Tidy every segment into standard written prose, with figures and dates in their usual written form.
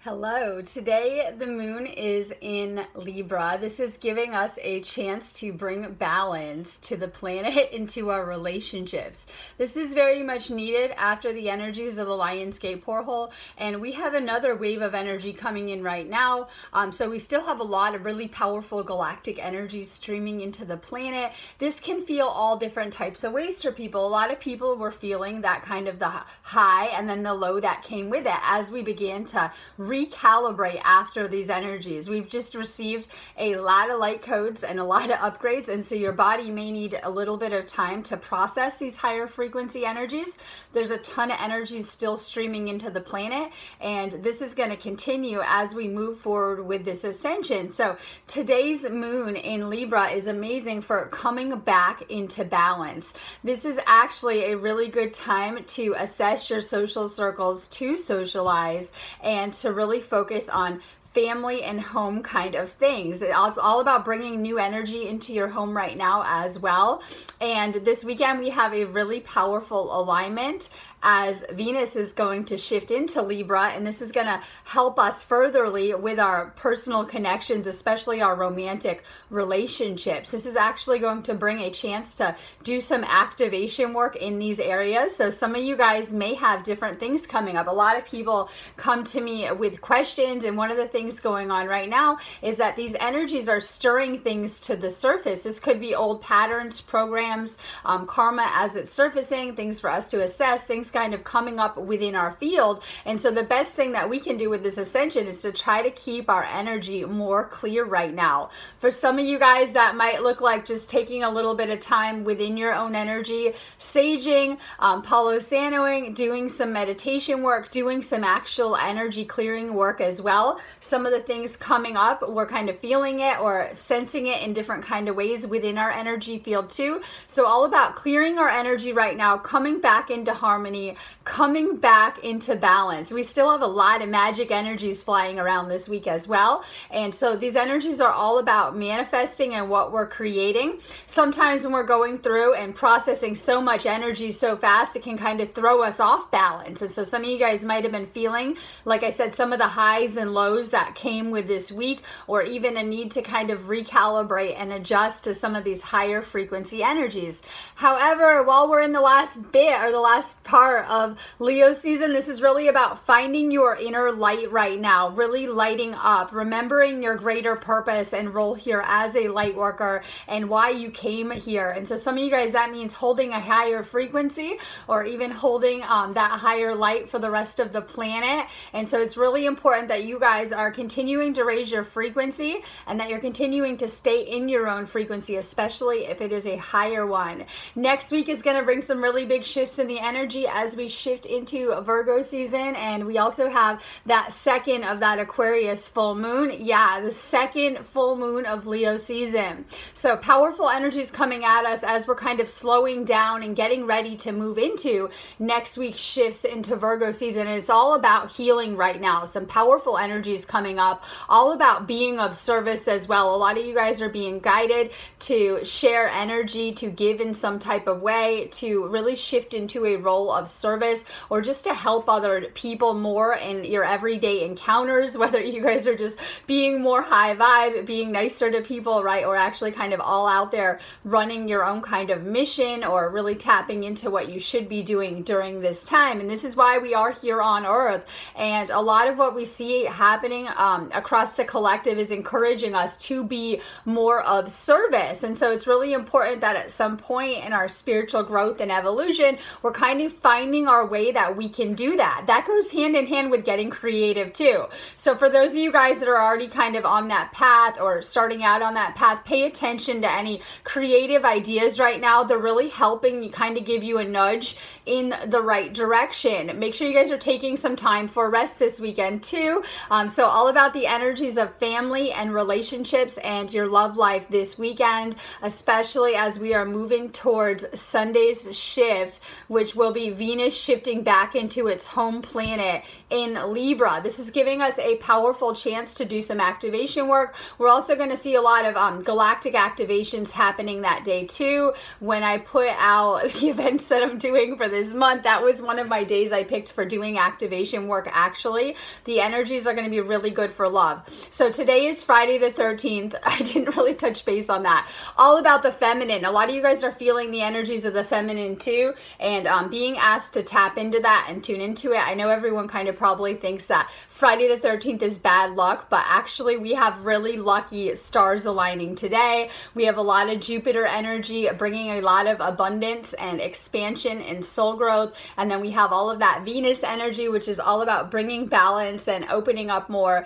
Hello. Today the moon is in Libra. This is giving us a chance to bring balance to the planet and to our relationships. This is very much needed after the energies of the Lionsgate porthole, and we have another wave of energy coming in right now. So we still have a lot of really powerful galactic energies streaming into the planet. This can feel all different types of ways for people. A lot of people were feeling that kind of the high and then the low that came with it as we began to recalibrate after these energies. We've just received a lot of light codes and a lot of upgrades, and so your body may need a little bit of time to process these higher frequency energies. There's a ton of energies still streaming into the planet, and this is going to continue as we move forward with this ascension. So today's moon in Libra is amazing for coming back into balance. This is actually a really good time to assess your social circles, to socialize, and to really focus on family and home kind of things. It's all about bringing new energy into your home right now as well. And this weekend we have a really powerful alignment as Venus is going to shift into Libra, and this is going to help us furtherly with our personal connections, especially our romantic relationships. This is actually going to bring a chance to do some activation work in these areas. So some of you guys may have different things coming up. A lot of people come to me with questions, and one of the things going on right now is that these energies are stirring things to the surface. This could be old patterns, programs, karma as it's surfacing, things for us to assess, things kind of coming up within our field. And so the best thing that we can do with this ascension is to try to keep our energy more clear right now. For some of you guys, that might look like just taking a little bit of time within your own energy, saging, Palo Sanoing, doing some meditation work, doing some actual energy clearing work as well. Some of the things coming up, we're kind of feeling it or sensing it in different kind of ways within our energy field too. So all about clearing our energy right now, coming back into harmony, coming back into balance. We still have a lot of magic energies flying around this week as well. And so these energies are all about manifesting and what we're creating. Sometimes when we're going through and processing so much energy so fast, it can kind of throw us off balance. And so some of you guys might have been feeling, like I said, some of the highs and lows that came with this week, or even a need to kind of recalibrate and adjust to some of these higher frequency energies. However, while we're in the last bit or the last part of Leo season, this is really about finding your inner light right now, really lighting up, remembering your greater purpose and role here as a light worker and why you came here. And so some of you guys, that means holding a higher frequency or even holding that higher light for the rest of the planet. And so it's really important that you guys are continuing to raise your frequency and that you're continuing to stay in your own frequency, especially if it is a higher one. Next week is going to bring some really big shifts in the energy as we shift into Virgo season, and we also have that second of that Aquarius full moon. Yeah, the second full moon of Leo season. So powerful energies coming at us as we're kind of slowing down and getting ready to move into next week's shifts into Virgo season. And it's all about healing right now. Some powerful energies coming up, all about being of service as well. A lot of you guys are being guided to share energy, to give in some type of way, to really shift into a role of service, or just to help other people more in your everyday encounters, whether you guys are just being more high vibe, being nicer to people, right? Or actually kind of all out there running your own kind of mission, or really tapping into what you should be doing during this time. And this is why we are here on Earth. And a lot of what we see happening across the collective is encouraging us to be more of service. And so it's really important that at some point in our spiritual growth and evolution, we're kind of finding our way that we can do that. That goes hand in hand with getting creative too. So for those of you guys that are already kind of on that path or starting out on that path, pay attention to any creative ideas right now. They're really helping you, kind of give you a nudge in the right direction. Make sure you guys are taking some time for rest this weekend too. So all about the energies of family and relationships and your love life this weekend, especially as we are moving towards Sunday's shift, which will be Venus shifting back into its home planet in Libra. This is giving us a powerful chance to do some activation work. We're also going to see a lot of galactic activations happening that day too. When I put out the events that I'm doing for this month, that was one of my days I picked for doing activation work. Actually, the energies are going to be really good for love. So today is Friday the 13th. I didn't really touch base on that. All about the feminine. A lot of you guys are feeling the energies of the feminine too, and being asked to tap into that and tune into it. I know everyone kind of probably thinks that Friday the 13th is bad luck, but actually we have really lucky stars aligning today. We have a lot of Jupiter energy bringing a lot of abundance and expansion and soul growth, and then we have all of that Venus energy, which is all about bringing balance and opening up more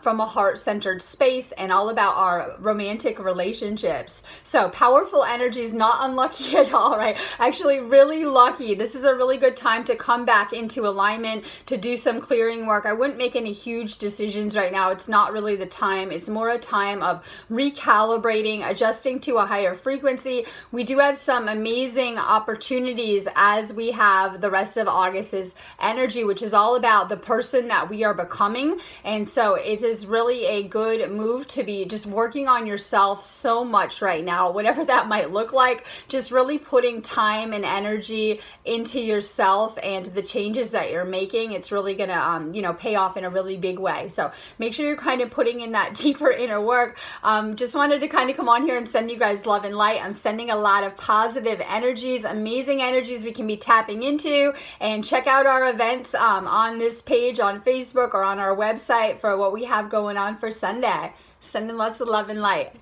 from a heart-centered space, and all about our romantic relationships. So powerful energies, not unlucky at all, right? Actually really lucky. This is a really good time to come back into alignment, to do some clearing work. I wouldn't make any huge decisions right now. It's not really the time. It's more a time of recalibrating, adjusting to a higher frequency. We do have some amazing opportunities as we have the rest of August's energy, which is all about the person that we are becoming. And so it is really a good move to be just working on yourself so much right now, whatever that might look like, just really putting time and energy into yourself and the changes that you're making. It's really gonna pay off in a really big way. So make sure you're kind of putting in that deeper inner work. Just wanted to kind of come on here and send you guys love and light. I'm sending a lot of positive energies, amazing energies we can be tapping into, and check out our events on this page on Facebook or on our website for what we have going on for Sunday. Sending lots of love and light.